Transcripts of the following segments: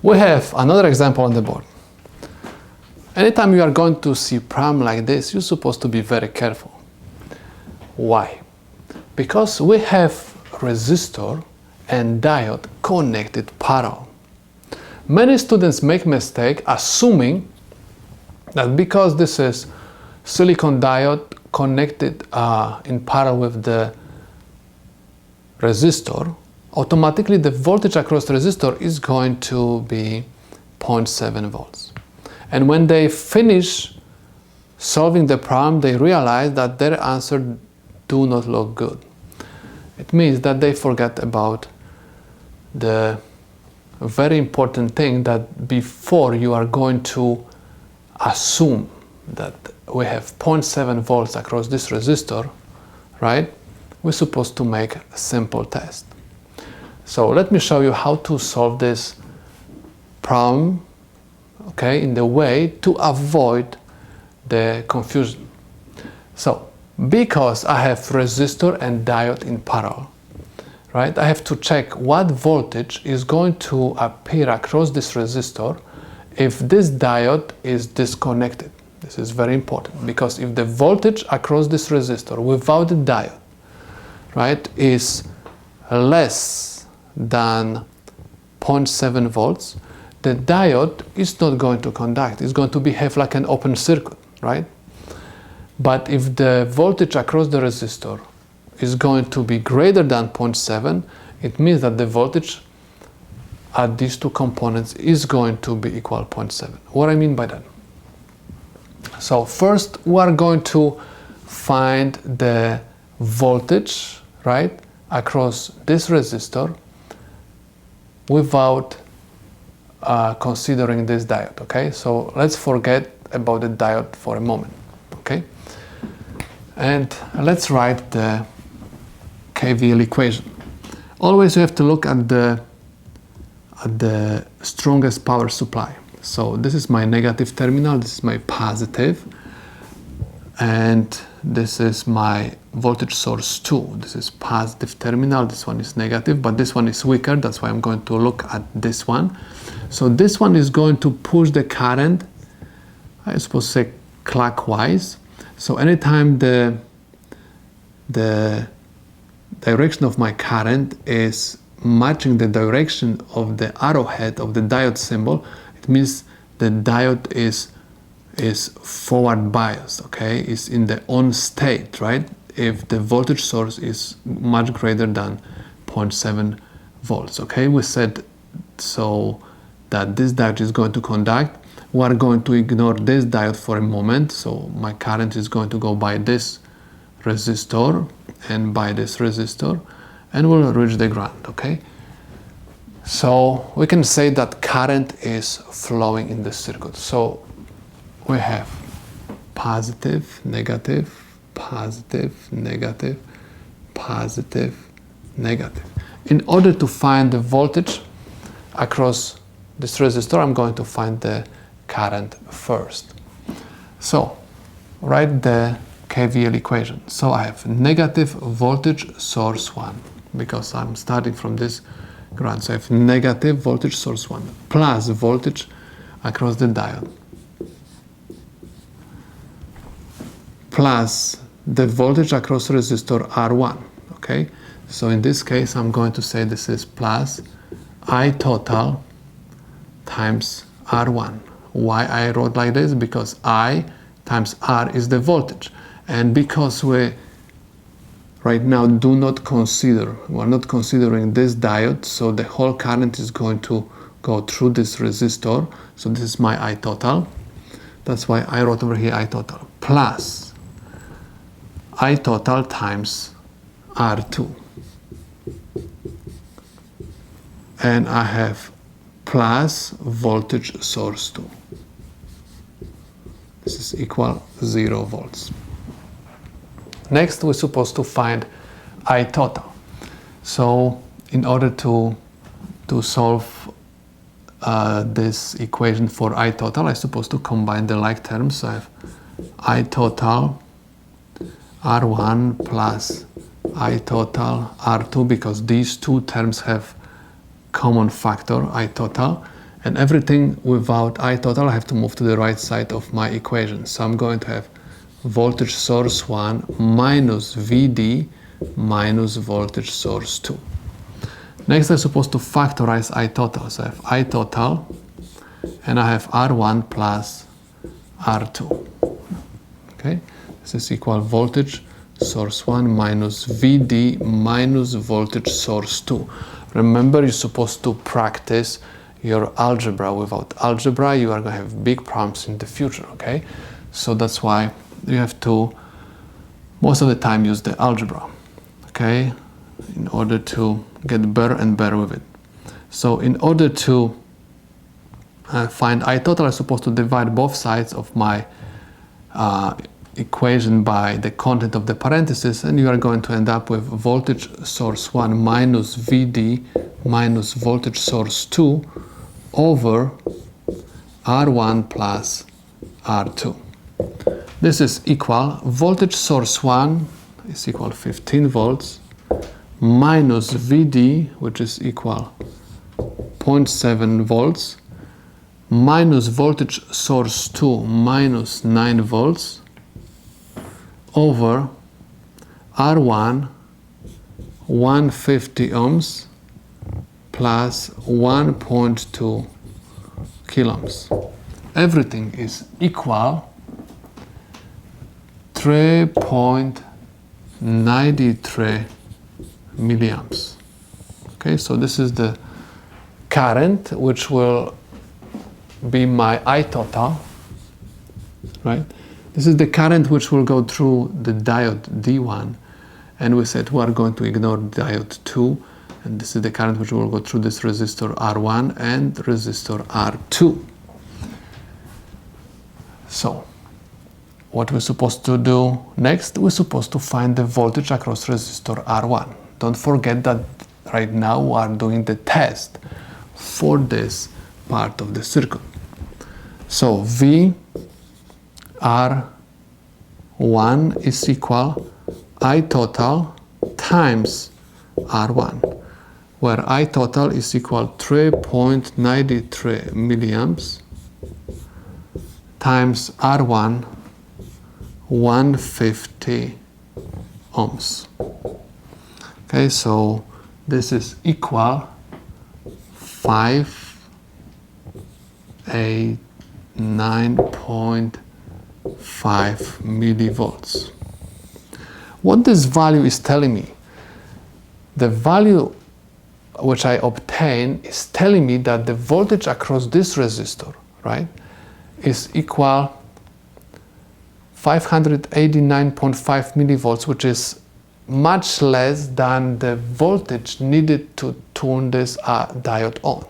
We have another example on the board. Anytime you are going to see problem like this, you're supposed to be very careful. Why? Because we have resistor and diode connected parallel. Many students make mistake assuming that because this is silicon diode connected in parallel with the resistor, automatically the voltage across the resistor is going to be 0.7 volts. And when they finish solving the problem, they realize that their answer do not look good. It means that they forget about the very important thing, that before you are going to assume that we have 0.7 volts across this resistor, right? We're supposed to make a simple test. So let me show you how to solve this problem, okay, in the way to avoid the confusion. So because I have resistor and diode in parallel, right, I have to check what voltage is going to appear across this resistor if this diode is disconnected. This is very important, because if the voltage across this resistor without the diode, right, is less than 0.7 volts, the diode is not going to conduct. It's going to behave like an open circuit, right? But if the voltage across the resistor is going to be greater than 0.7, it means that the voltage at these two components is going to be equal 0.7. What I mean by that? So first we are going to find the voltage, right, across this resistor without considering this diode, okay? So let's forget about the diode for a moment, okay? And let's write the KVL equation. Always you have to look at the strongest power supply. So this is my negative terminal, this is my positive, and this is my voltage source 2. This is positive terminal, this one is negative, but this one is weaker, that's why I'm going to look at this one. So this one is going to push the current, I suppose say clockwise. So anytime the direction of my current is matching the direction of the arrowhead of the diode symbol, it means the diode is forward biased, okay? It's in the on state, right? If the voltage source is much greater than 0.7 volts, okay? We said so that this diode is going to conduct. We are going to ignore this diode for a moment, so my current is going to go by this resistor and by this resistor, and will reach the ground, okay? So we can say that current is flowing in the circuit. So we have positive, negative, positive, negative, positive, negative. In order to find the voltage across this resistor, I'm going to find the current first. So write the KVL equation. So I have negative voltage source 1, because I'm starting from this ground. So I have negative voltage source 1 plus voltage across the diode plus the voltage across resistor R1, okay? So in this case, I'm going to say this is plus I total times R1. Why I wrote like this? Because I times R is the voltage. And because we right now we're not considering this diode, so the whole current is going to go through this resistor. So this is my I total. That's why I wrote over here I total plus I total times R2. And I have plus voltage source 2. This is equal 0 volts. Next, we're supposed to find I total. So in order to solve this equation for I total, I'm supposed to combine the like terms. So I have I total R1 plus I total R2, because these two terms have common factor I total, And everything without I total, I have to move to the right side of my equation. So I'm going to have voltage source 1 minus VD minus voltage source 2. Next, I'm supposed to factorize I total. So I have I total, and I have R1 plus R2. Okay, this is equal voltage source 1 minus VD minus voltage source 2. Remember, you're supposed to practice your algebra. Without algebra, you are going to have big problems in the future, okay? So that's why you have to, most of the time, use the algebra, okay? In order to get better and better with it. So in order to find I total, I'm supposed to divide both sides of my equation by the content of the parentheses, and you are going to end up with voltage source 1 minus VD minus voltage source 2 over R1 plus R2. This is equal, voltage source 1 is equal 15 volts minus VD, which is equal 0.7 volts, minus voltage source 2 minus 9 volts over R1 150 ohms plus 1.2 kiloohms. Everything is equal 3.93 milliamps. Okay, so this is the current which will be my I total, right? This is the current which will go through the diode D1, and we said we are going to ignore diode 2, and this is the current which will go through this resistor R1 and resistor R2. So what we're supposed to do next, we're supposed to find the voltage across resistor R1. Don't forget that right now we are doing the test for this part of the circuit. So V R1 is equal I total times R1, where I total is equal 3.93 milliamps times R1 150 ohms. Okay, so this is equal 589.5 millivolts. What this value is telling me, the value which I obtain is telling me that the voltage across this resistor, right, is equal 589.5 millivolts, which is much less than the voltage needed to turn this diode on.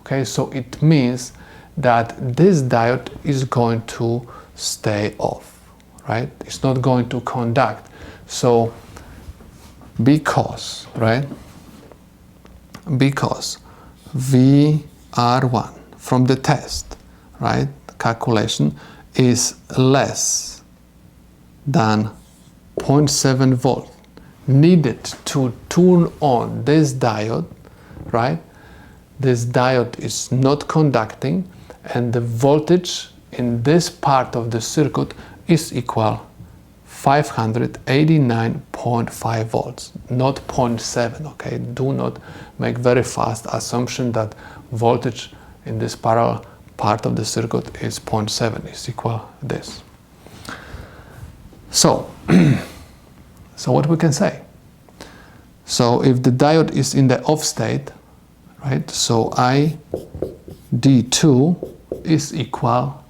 Okay, so it means that this diode is going to stay off, right? It's not going to conduct. So because, right, because VR1 from the test, right, calculation is less than 0.7 volt needed to turn on this diode, right? This diode is not conducting, and the voltage in this part of the circuit is equal 589.5 volts, not 0.7, okay? Do not make very fast assumption that voltage in this parallel part of the circuit is 0.7, is equal this. So, so what we can say? So if the diode is in the off state, right, so ID2 is equal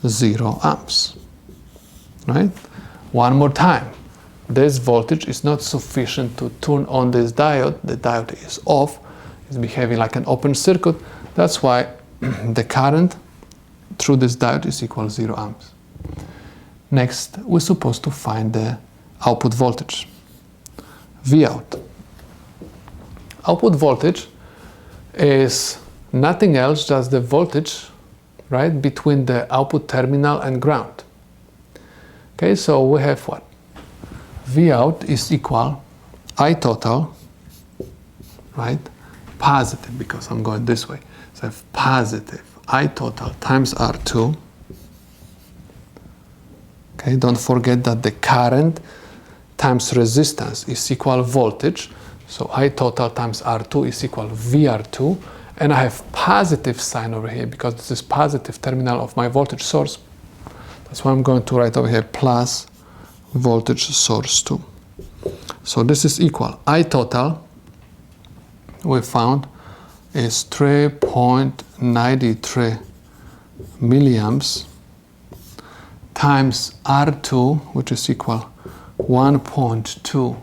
0 amps, right? One more time, this voltage is not sufficient to turn on this diode. The diode is off, it's behaving like an open circuit. That's why the current through this diode is equal 0 amps. Next, we're supposed to find the output voltage, Vout. Output voltage is nothing else, just the voltage, right, between the output terminal and ground. Okay, so we have what? Vout is equal I total, right, positive, because I'm going this way. So So I have positive I total times R2. Okay, don't forget that the current times resistance is equal voltage. So I total times R2 is equal VR2. And I have positive sign over here because this is positive terminal of my voltage source. That's why I'm going to write over here plus voltage source 2. So this is equal. I total, we found, is 3.93 milliamps times R2, which is equal 1.2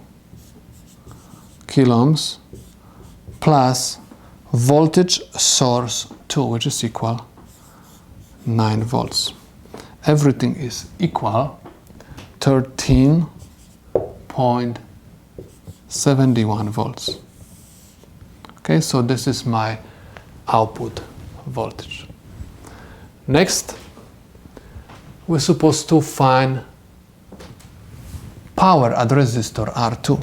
kilohms, plus voltage source 2, which is equal 9 volts. Everything is equal 13.71 volts. Okay, so this is my output voltage. Next, we're supposed to find power at resistor R2.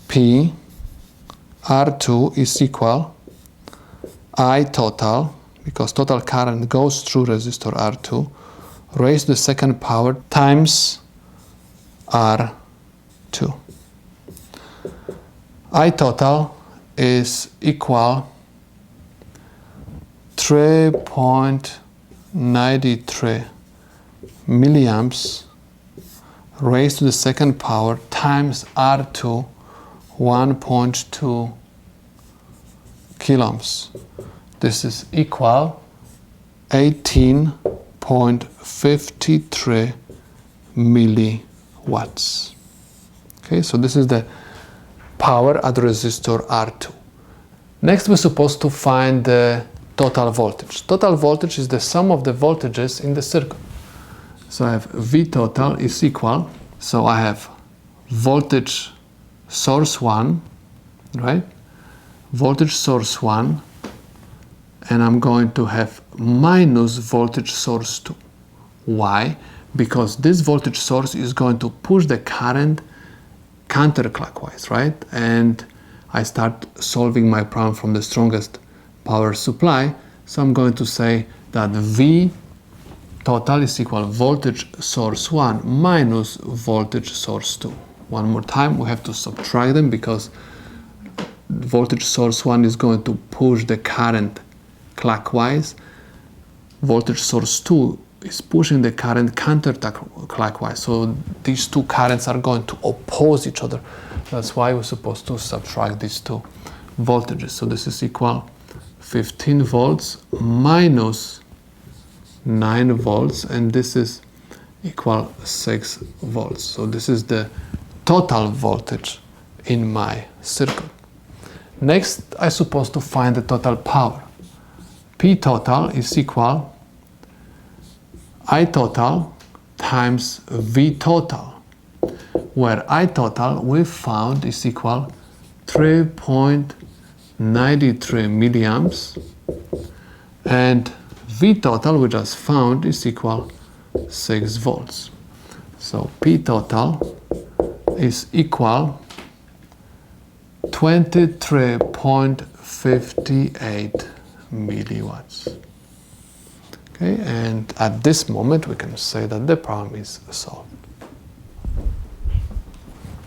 P R2 is equal I total, because total current goes through resistor R2, raised to the second power times R2. I total is equal 3.93 milliamps raised to the second power times R2, 1.2 kilohms. This is equal 18.53 milliwatts. Okay, so this is the power at resistor R2. Next, we're supposed to find the total voltage. Total voltage is the sum of the voltages in the circuit. So I have V total is equal, so I have voltage source 1, right? Voltage source 1, and I'm going to have minus voltage source 2. Why? Because this voltage source is going to push the current counterclockwise, right? And I start solving my problem from the strongest power supply. So I'm going to say that V total is equal voltage source 1 minus voltage source 2. One more time, we have to subtract them because voltage source 1 is going to push the current clockwise. Voltage source 2 is pushing the current counterclockwise. So these two currents are going to oppose each other. That's why we're supposed to subtract these two voltages. So this is equal 15 volts minus 9 volts, and this is equal 6 volts. So this is the total voltage in my circuit. Next, I'm supposed to find the total power. P total is equal I total times V total, where I total we found is equal 3.93 milliamps, and V total we just found is equal 6 volts. So P total is equal 23.58 milliwatts. Okay, and at this moment we can say that the problem is solved.